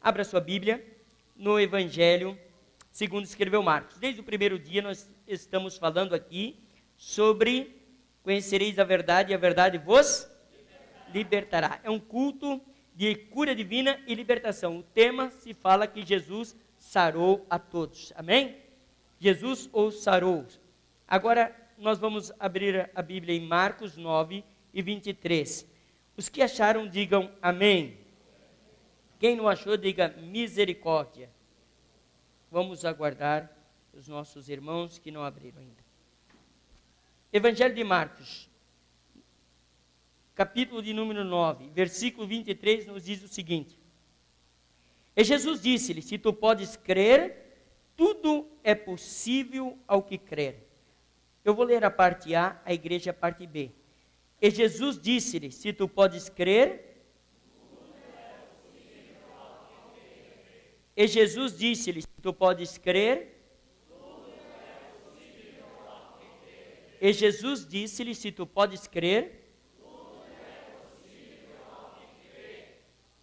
Abra sua Bíblia no Evangelho segundo escreveu Marcos. Desde o primeiro dia nós estamos falando aqui sobre conhecereis a verdade e a verdade vos libertará. É um culto de cura divina e libertação. O tema se fala que Jesus sarou a todos. Amém? Jesus os sarou. Agora nós vamos abrir a Bíblia em Marcos 9 e 23. Os que acharam, digam amém. Quem não achou, diga misericórdia. Vamos aguardar os nossos irmãos que não abriram ainda. Evangelho de Marcos, capítulo de número 9, versículo 23, nos diz o seguinte. E Jesus disse-lhe, se tu podes crer, tudo é possível ao que crer. Eu vou ler a parte A, a igreja a parte B. E Jesus disse-lhe, se tu podes crer, e Jesus disse-lhe, se tu podes crer, e Jesus disse-lhe, se tu podes crer,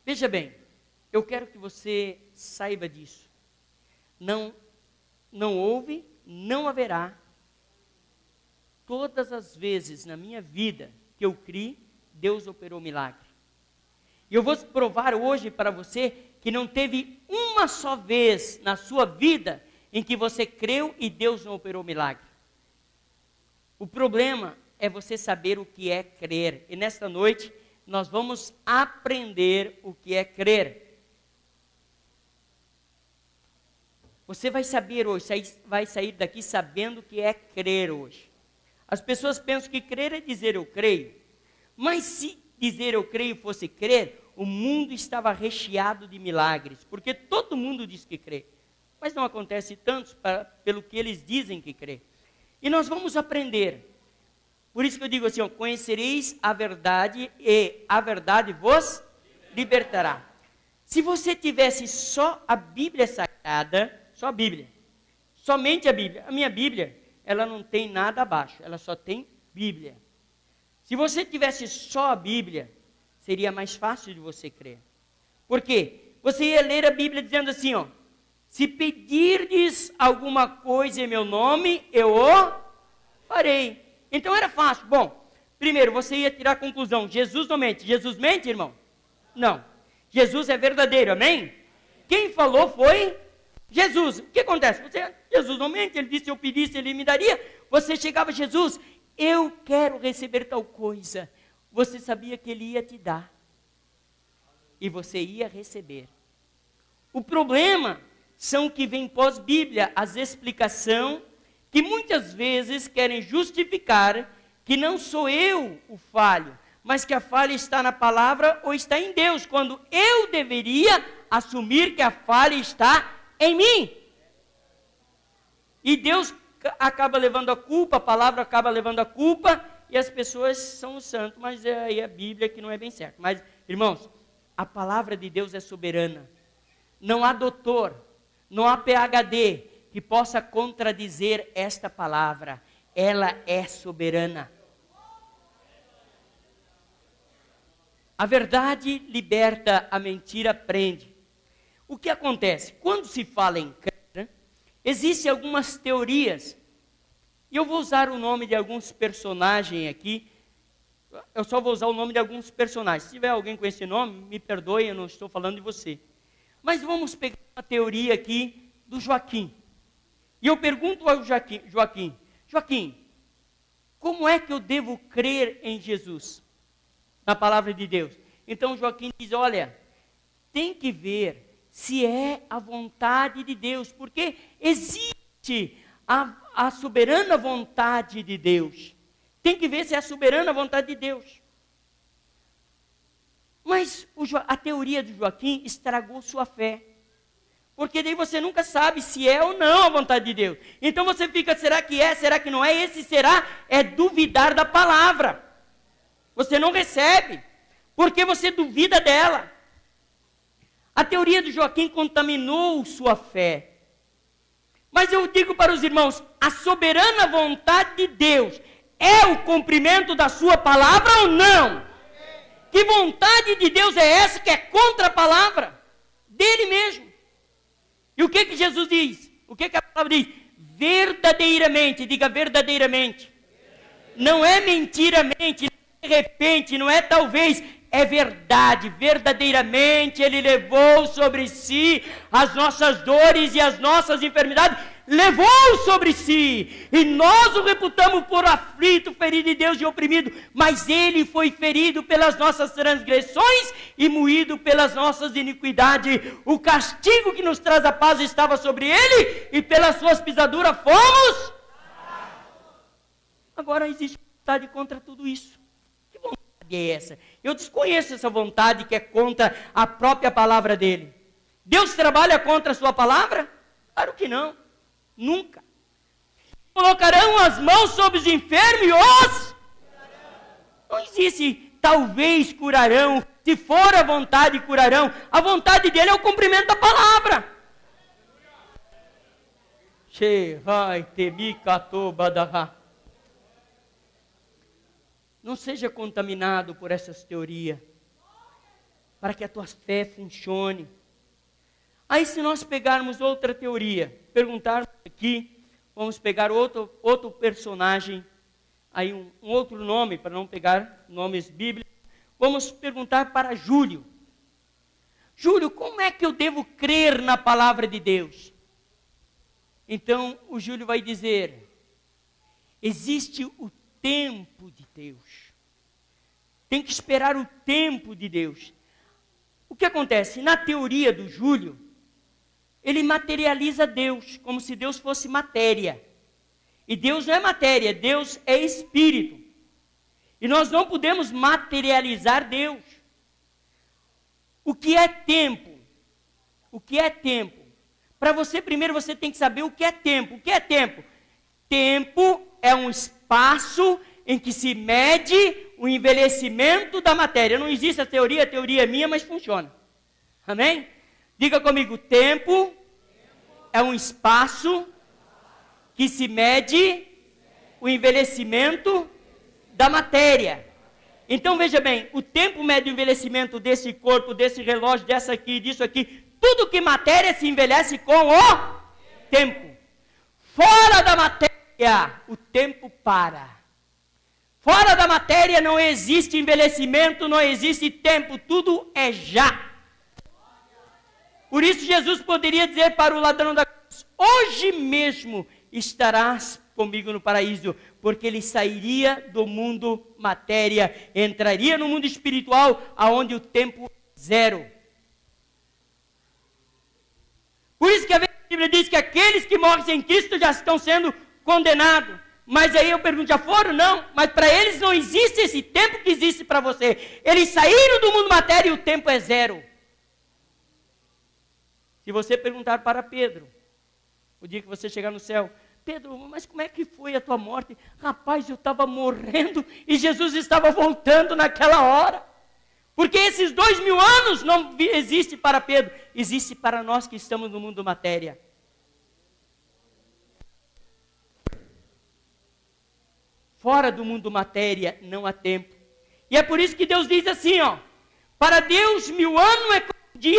veja bem, eu quero que você saiba disso. Não houve, não haverá, todas as vezes na minha vida que eu criei, Deus operou milagre. E eu vou provar hoje para você que não teve uma só vez na sua vida em que você creu e Deus não operou milagre. O problema é você saber o que é crer. E nesta noite nós vamos aprender o que é crer. Você vai saber hoje, vai sair daqui sabendo o que é crer hoje. As pessoas pensam que crer é dizer eu creio. Mas se dizer eu creio fosse crer, o mundo estava recheado de milagres, porque todo mundo diz que crê, mas não acontece tantos pelo que eles dizem que crê. E nós vamos aprender. Por isso que eu digo assim, ó, conhecereis a verdade e a verdade vos libertará. Se você tivesse só a Bíblia Sagrada, só a Bíblia, somente a Bíblia, a minha Bíblia, ela não tem nada abaixo, ela só tem Bíblia. Se você tivesse só a Bíblia, seria mais fácil de você crer. Por quê? Você ia ler a Bíblia dizendo assim, ó, se pedirdes alguma coisa em meu nome, eu o farei. Então era fácil. Bom, primeiro você ia tirar a conclusão, Jesus não mente. Jesus mente, irmão? Não. Jesus é verdadeiro, amém? Quem falou foi Jesus. O que acontece? Jesus não mente, ele disse, se eu pedisse, ele me daria. Você chegava, Jesus, eu quero receber tal coisa. Você sabia que ele ia te dar. E você ia receber. O problema são que vem pós-Bíblia as explicações que muitas vezes querem justificar que não sou eu o falho, mas que a falha está na palavra ou está em Deus, quando eu deveria assumir que a falha está em mim. E Deus acaba levando a culpa, a palavra acaba levando a culpa, e as pessoas são os santos, mas é aí a Bíblia que não é bem certo. Mas, irmãos, a palavra de Deus é soberana. Não há doutor, não há PhD que possa contradizer esta palavra. Ela é soberana. A verdade liberta, a mentira prende. O que acontece? Quando se fala em crer, existem algumas teorias. E eu vou usar o nome de alguns personagens aqui. Eu só vou usar o nome de alguns personagens. Se tiver alguém com esse nome, me perdoe, eu não estou falando de você. Mas vamos pegar uma teoria aqui do Joaquim. E eu pergunto ao Joaquim, como é que eu devo crer em Jesus? Na palavra de Deus. Então Joaquim diz, olha, tem que ver se é a vontade de Deus, porque existe a soberana vontade de Deus. Tem que ver se é a soberana vontade de Deus. Mas a teoria de Joaquim estragou sua fé. Porque daí você nunca sabe se é ou não a vontade de Deus. Então você fica, será que é, será que não é? Esse será é duvidar da palavra. Você não recebe, porque você duvida dela. A teoria de Joaquim contaminou sua fé. Mas eu digo para os irmãos, a soberana vontade de Deus é o cumprimento da sua palavra ou não? Que vontade de Deus é essa que é contra a palavra? Dele mesmo. que Jesus diz? O que a palavra diz? Verdadeiramente, diga verdadeiramente. Não é mentiramente, de repente, não é talvez, é verdade. Verdadeiramente Ele levou sobre si as nossas dores e as nossas enfermidades. Levou sobre si, e nós o reputamos por aflito, ferido de Deus e oprimido, mas Ele foi ferido pelas nossas transgressões e moído pelas nossas iniquidades. O castigo que nos traz a paz estava sobre Ele, e pelas suas pisaduras fomos. Agora existe vontade contra tudo isso. Que vontade é essa? Eu desconheço essa vontade que é contra a própria palavra dEle. Deus trabalha contra a sua palavra? Claro que não. Nunca. Colocarão as mãos sobre os enfermos e os... Não existe, talvez curarão, se for a vontade curarão. A vontade dele é o cumprimento da palavra. Não seja contaminado por essas teorias, para que a tua fé funcione. Aí se nós pegarmos outra teoria, perguntarmos aqui, vamos pegar outro personagem, aí um outro nome, para não pegar nomes bíblicos, vamos perguntar para Júlio. Júlio, como é que eu devo crer na palavra de Deus? Então o Júlio vai dizer, existe o tempo de Deus. Tem que esperar o tempo de Deus. O que acontece? Na teoria do Júlio, ele materializa Deus, como se Deus fosse matéria. E Deus não é matéria, Deus é espírito. E nós não podemos materializar Deus. O que é tempo? O que é tempo? Para você, primeiro, você tem que saber o que é tempo. O que é tempo? Tempo é um espaço em que se mede o envelhecimento da matéria. Não existe a teoria é minha, mas funciona. Amém? Diga comigo, tempo é um espaço que se mede o envelhecimento da matéria. Então veja bem, o tempo mede o envelhecimento desse corpo, desse relógio, dessa aqui, disso aqui. Tudo que matéria se envelhece com o tempo. Fora da matéria, o tempo para. Fora da matéria não existe envelhecimento, não existe tempo, tudo é já. Por isso Jesus poderia dizer para o ladrão da cruz, hoje mesmo estarás comigo no paraíso, porque ele sairia do mundo matéria, entraria no mundo espiritual, aonde o tempo é zero. Por isso que a Bíblia diz que aqueles que morrem sem Cristo já estão sendo condenados. Mas aí eu pergunto, já foram? Não, mas para eles não existe esse tempo que existe para você. Eles saíram do mundo matéria e o tempo é zero. Se você perguntar para Pedro, o dia que você chegar no céu, Pedro, mas como é que foi a tua morte? Rapaz, eu estava morrendo e Jesus estava voltando naquela hora. Porque esses 2000 anos não existe para Pedro, existe para nós que estamos no mundo matéria. Fora do mundo matéria não há tempo. E é por isso que Deus diz assim, ó, para Deus 1000 anos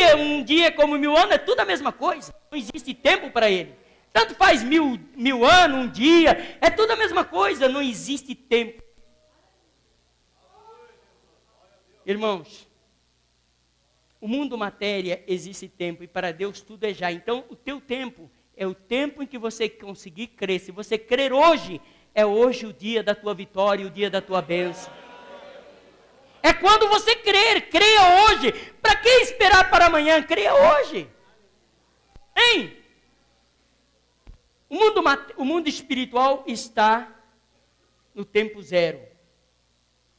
é um dia como 1000 anos, é tudo a mesma coisa. Não existe tempo para Ele. Tanto faz mil anos, um dia, é tudo a mesma coisa, não existe tempo. Irmãos, o mundo matéria existe tempo e para Deus tudo é já. Então o teu tempo é o tempo em que você conseguir crer. Se você crer hoje, é hoje o dia da tua vitória, o dia da tua bênção. É quando você crer, creia hoje. Para que esperar para amanhã? Creia hoje. Hein? O mundo espiritual está no tempo zero.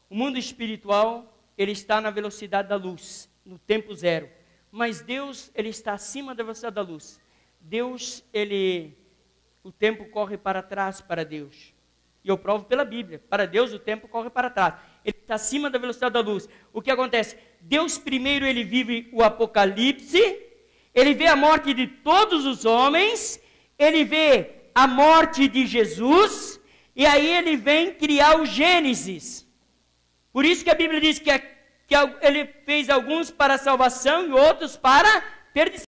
O mundo espiritual, ele está na velocidade da luz, no tempo zero. Mas Deus, ele está acima da velocidade da luz. Deus, o tempo corre para trás para Deus. E eu provo pela Bíblia. Para Deus o tempo corre para trás. Ele está acima da velocidade da luz. O que acontece? Deus primeiro ele vive o Apocalipse. Ele vê a morte de todos os homens. Ele vê a morte de Jesus. E aí ele vem criar o Gênesis. Por isso que a Bíblia diz que ele fez alguns para salvação e outros para perdição.